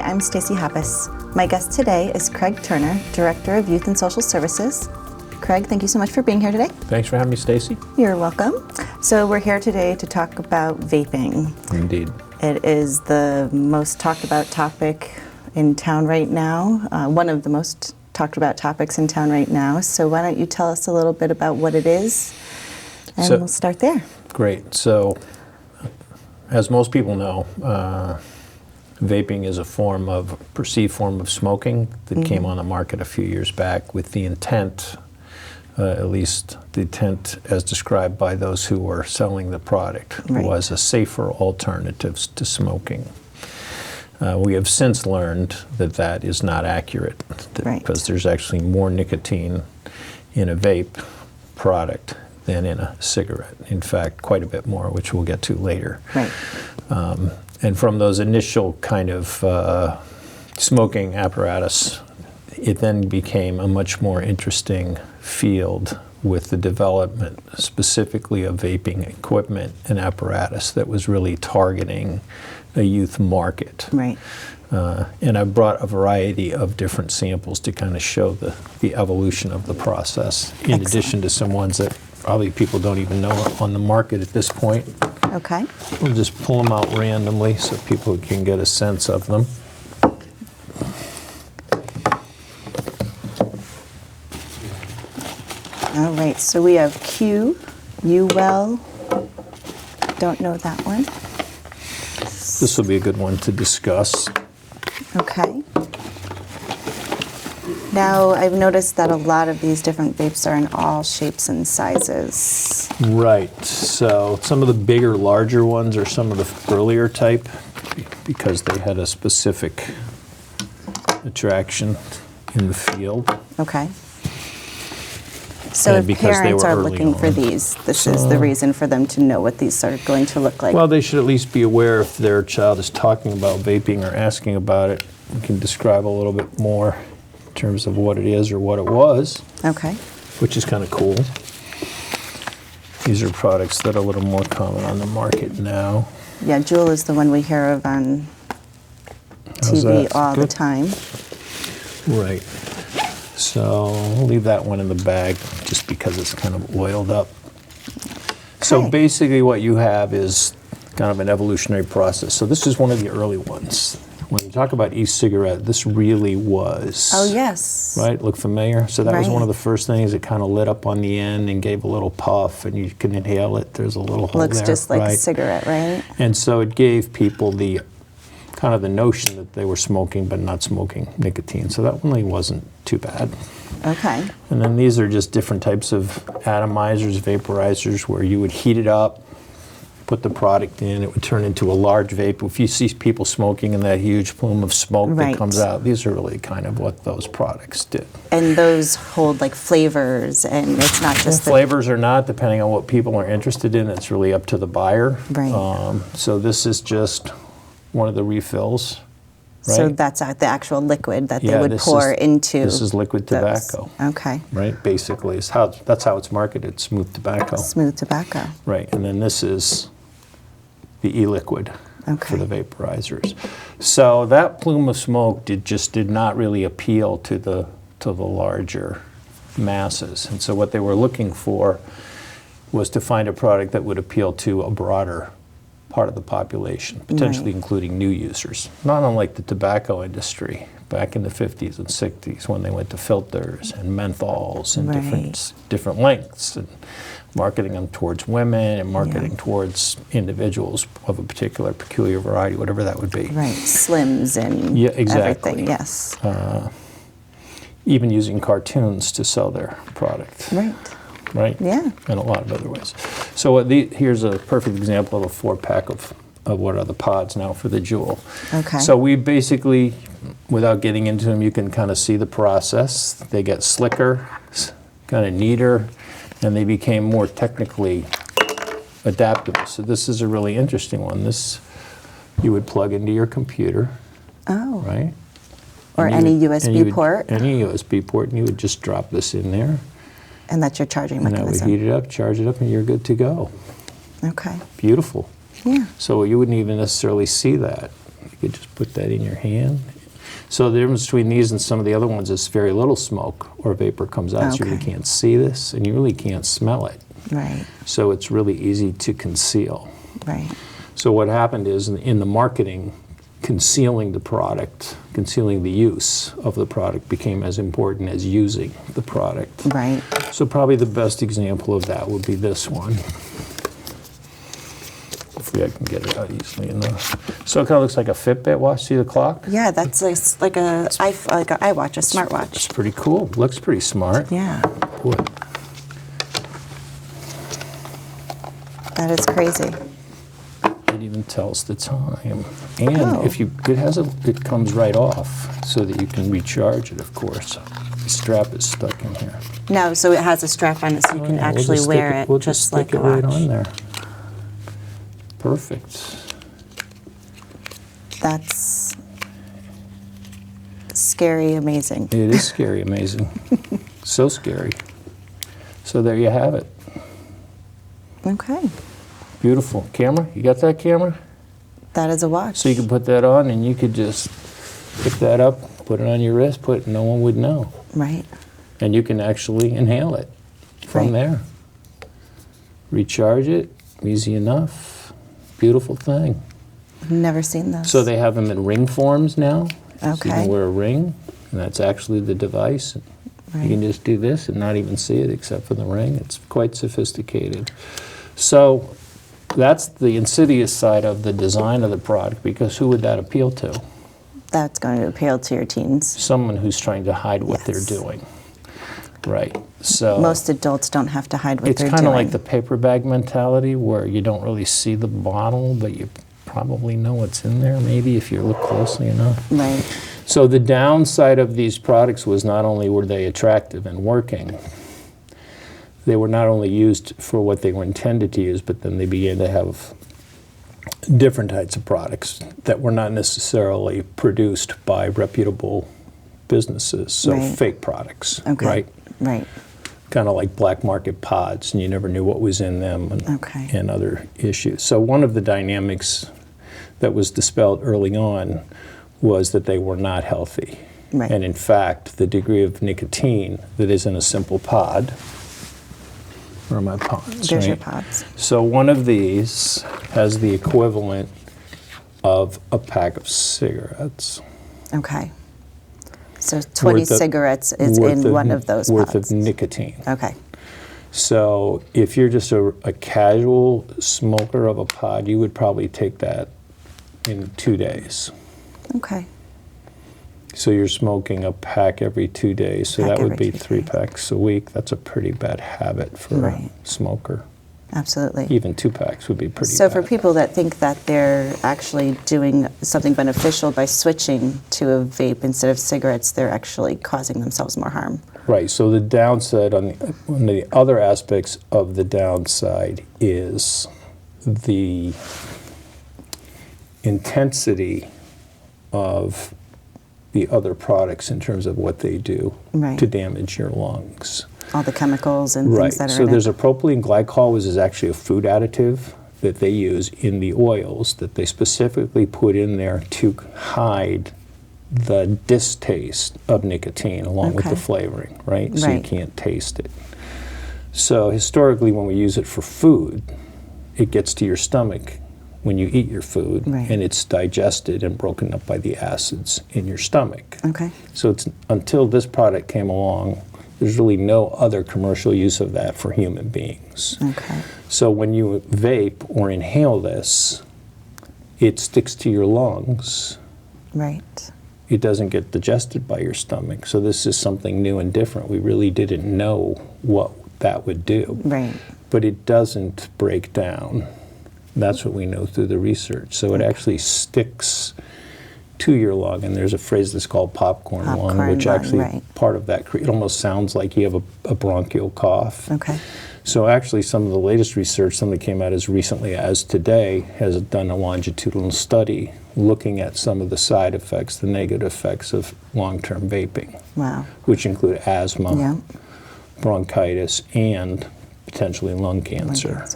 I'm Stacey Hoppes. My guest today is Craig Turner, Director of Youth and Social Services. Craig, thank you so much for being here today. Thanks for having me, Stacey. You're welcome. So we're here today to talk about vaping. Indeed. It is the most talked about topic in town right now, one of the most talked about topics in town right now. So why don't you tell us a little bit about what it is, and we'll start there. Great. So, as most people know, vaping is a perceived form of smoking that came on the market a few years back with the intent, at least the intent as described by those who were selling the product, was a safer alternative to smoking. We have since learned that that is not accurate, because there's actually more nicotine in a vape product than in a cigarette. In fact, quite a bit more, which we'll get to later. Right. And from those initial kind of smoking apparatus, it then became a much more interesting field with the development specifically of vaping equipment and apparatus that was really targeting a youth market. Right. And I brought a variety of different samples to kind of show the evolution of the process, in addition to some ones that probably people don't even know are on the market at this point. Okay. We'll just pull them out randomly so people can get a sense of them. All right, so we have Q, Uwell, don't know that one. This will be a good one to discuss. Okay. Now, I've noticed that a lot of these different vapes are in all shapes and sizes. Right, so some of the bigger, larger ones are some of the earlier type because they had a specific attraction in the field. Okay. So if parents are looking for these, this is the reason for them to know what these are going to look like. Well, they should at least be aware if their child is talking about vaping or asking about it. We can describe a little bit more in terms of what it is or what it was. Okay. Which is kind of cool. These are products that are a little more common on the market now. Yeah, Joule is the one we hear of on TV all the time. Right. So we'll leave that one in the bag just because it's kind of oiled up. Okay. So basically what you have is kind of an evolutionary process. So this is one of the early ones. When you talk about e-cigarette, this really was. Oh, yes. Right? Look familiar? So that was one of the first things that kind of lit up on the end and gave a little puff, and you can inhale it. There's a little hole there. Looks just like a cigarette, right? And so it gave people the kind of the notion that they were smoking but not smoking nicotine. So that really wasn't too bad. Okay. And then these are just different types of atomizers, vaporizers, where you would heat it up, put the product in, it would turn into a large vape. If you see people smoking and that huge plume of smoke that comes out, these are really kind of what those products did. And those hold like flavors, and it's not just flavors or not, depending on what people are interested in. It's really up to the buyer. Right. So this is just one of the refills. Right? So that's the actual liquid that they would pour into. This is liquid tobacco. Okay. Right, basically, that's how it's marketed, smooth tobacco. Smooth tobacco. Right, and then this is the e-liquid for the vaporizers. So that plume of smoke did not really appeal to the larger masses. And so what they were looking for was to find a product that would appeal to a broader part of the population, potentially including new users. Not unlike the tobacco industry back in the 50s and 60s when they went to filters and menthols and different lengths, and marketing them towards women and marketing towards individuals of a particular peculiar variety, whatever that would be. Right, slims and everything, yes. Even using cartoons to sell their product. Right? Yeah. And a lot of other ways. So here's a perfect example of a 4-pack of what are the pods now for the Joule. Okay. So we basically, without getting into them, you can kind of see the process. They get slicker, kind of neater, and they became more technically adaptable. So this is a really interesting one. This you would plug into your computer. Oh. Right? Or any USB port. Any USB port, and you would just drop this in there. And that's your charging mechanism. And that would heat it up, charge it up, and you're good to go. Okay. Beautiful. Yeah. So you wouldn't even necessarily see that. You could just put that in your hand. So the difference between these and some of the other ones is very little smoke or vapor comes out, so you really can't see this, and you really can't smell it. Right. So it's really easy to conceal. Right. So what happened is in the marketing, concealing the product, concealing the use of the product became as important as using the product. Right. So probably the best example of that would be this one. Hopefully I can get it out easily enough. So it kind of looks like a Fitbit watch. See the clock? Yeah, that's like an iWatch, a smartwatch. It's pretty cool. Looks pretty smart. Yeah. Boy. That is crazy. It even tells the time. And if you, it comes right off so that you can recharge it, of course. The strap is stuck in here. No, so it has a strap on it so you can actually wear it, We'll just like stick a it right watch. on there. Perfect. That's scary, amazing. It is scary, amazing. So scary. So there you have it. Okay. Beautiful. Camera? You got that camera? That is a watch. So you can put that on and you could just pick that up, put it on your wrist, no one would know. Right. And you can actually inhale it from there. Recharge it, easy enough. Beautiful thing. Never seen those. So they have them in ring forms now. Okay. So you can wear a ring, and that's actually the device. Right. You can just do this and not even see it except for the ring. It's quite sophisticated. So that's the insidious side of the design of the product, because who would that appeal to? That's going to appeal to your teens. Someone who's trying to hide what they're doing. Right. So most adults don't have to hide what they're doing. It's kind of like the paper bag mentality, where you don't really see the bottle, but you probably know what's in there, maybe, if you look closely enough. Right. So the downside of these products was not only were they attractive and working, they were not only used for what they were intended to use, but then they began to have different types of products that were not necessarily produced by reputable businesses, so fake products, right? Right. Kind of like black market pods, and you never knew what was in them, and other issues. So one of the dynamics that was dispelled early on was that they were not healthy. Right. And in fact, the degree of nicotine that is in a simple pod, where are my pods? There's your pods. So one of these has the equivalent of a pack of cigarettes. Okay. So 20 cigarettes is in one of those worth pods. of nicotine. Okay. So if you're just a casual smoker of a pod, you would probably take that in 2 days. Okay. So you're smoking a pack every 2 days, so that would be 3 packs a week. That's a pretty bad habit for a smoker. Absolutely. Even 2 packs would be pretty bad. So for people that think that they're actually doing something beneficial by switching to a vape instead of cigarettes, they're actually causing themselves more harm. Right, so the downside, one of the other aspects of the downside is the intensity of the other products in terms of what they do to damage your lungs. All the chemicals and things that are so in there's it. a propylene glycol, which is actually a food additive that they use in the oils that they specifically put in there to hide the distaste of nicotine along with the flavoring, right? So you can't taste it. So historically, when we use it for food, it gets to your stomach when you eat your food, and it's digested and broken up by the acids in your stomach. Okay. So it's until this product came along, there's really no other commercial use of that for human beings. Okay. So when you vape or inhale this, it sticks to your lungs. Right. It doesn't get digested by your stomach. So this is something new and different. We really didn't know what that would do. Right. But it doesn't break down. That's what we know through the research. So it actually sticks to your lung, and there's a phrase that's called popcorn lung, which actually part of that, it almost sounds like you have a bronchial cough. Okay. So actually some of the latest research, some that came out as recently as today, has done a longitudinal study looking at some of the side effects, the negative effects of long-term vaping. Wow. Which include asthma, bronchitis, and potentially lung cancer.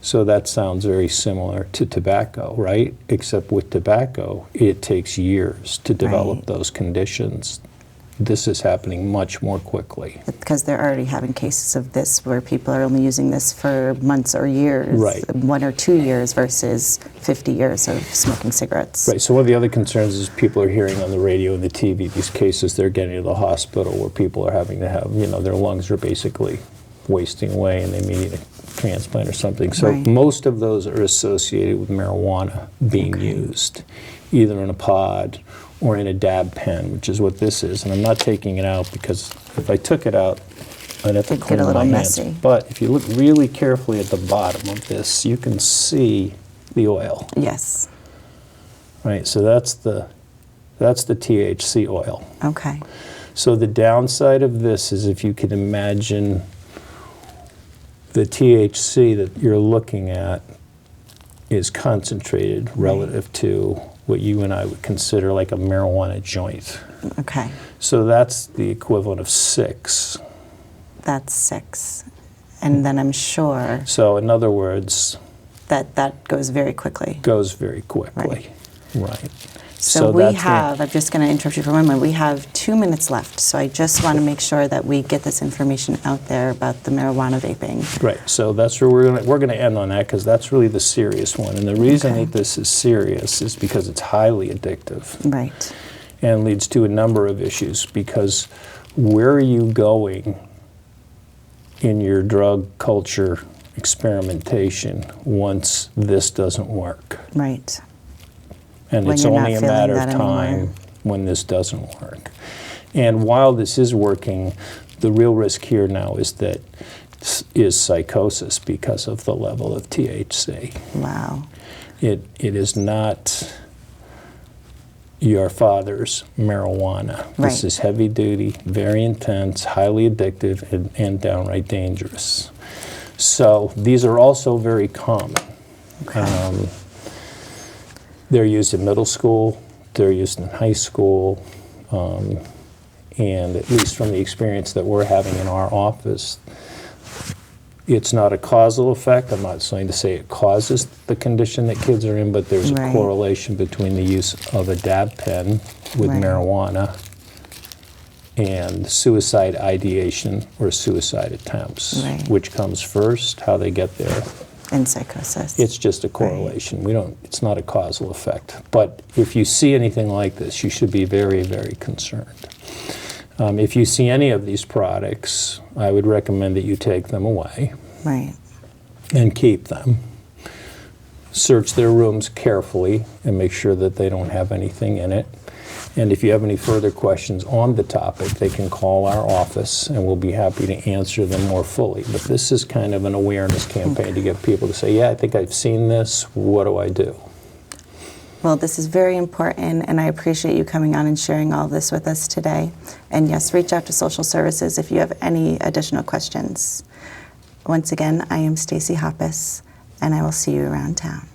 So that sounds very similar to tobacco, right? Except with tobacco, it takes years to develop those conditions. This is happening much more quickly. Because they're already having cases of this where people are only using this for months or years, Right. 1 or 2 years versus 50 years of smoking cigarettes. Right, so one of the other concerns is people are hearing on the radio and the TV these cases they're getting to the hospital where people are having to have, their lungs are basically wasting away and they may need a transplant or something. So most of those are associated with marijuana being used, either in a pod or in a dab pen, which is what this is. And I'm not taking it out because if I took it out, I'd have to clean my hands. Messy. But if you look really carefully at the bottom of this, you can see the oil. Yes. Right, so that's the THC oil. Okay. So the downside of this is if you can imagine the THC that you're looking at is concentrated relative to what you and I would consider like a marijuana joint. Okay. So that's the equivalent of 6. That's 6. And then I'm sure... So in other words... That goes very quickly. Goes very quickly, right. So we have, I'm just going to interrupt you for one moment, we have 2 minutes left, so I just want to make sure that we get this information out there about the marijuana vaping. Right, so that's where we're going to end on that because that's really the serious one. And the reason that this is serious is because it's highly addictive. Right. And leads to a number of issues because where are you going in your drug culture experimentation once this doesn't work? Right. And it's only a matter of time when this doesn't work. And while this is working, the real risk here now is psychosis because of the level of THC. Wow. It is not your father's marijuana. Right. This is heavy duty, very intense, highly addictive, and downright dangerous. So these are also very common. Okay. They're used in middle school, they're used in high school, and at least from the experience that we're having in our office, it's not a causal effect. I'm not saying to say it causes the condition that kids are in, but there's a correlation between the use of a dab pen with marijuana and suicide ideation or suicide attempts. Which comes first, how they get there. And psychosis. It's just a correlation. It's not a causal effect. But if you see anything like this, you should be very, very concerned. If you see any of these products, I would recommend that you take them away. Right. And keep them. Search their rooms carefully and make sure that they don't have anything in it. And if you have any further questions on the topic, they can call our office and we'll be happy to answer them more fully. But this is kind of an awareness campaign to get people to say, yeah, I think I've seen this, what do I do? Well, this is very important, and I appreciate you coming on and sharing all this with us today. And yes, reach out to social services if you have any additional questions. Once again, I am Stacey Hoppes, and I will see you around town.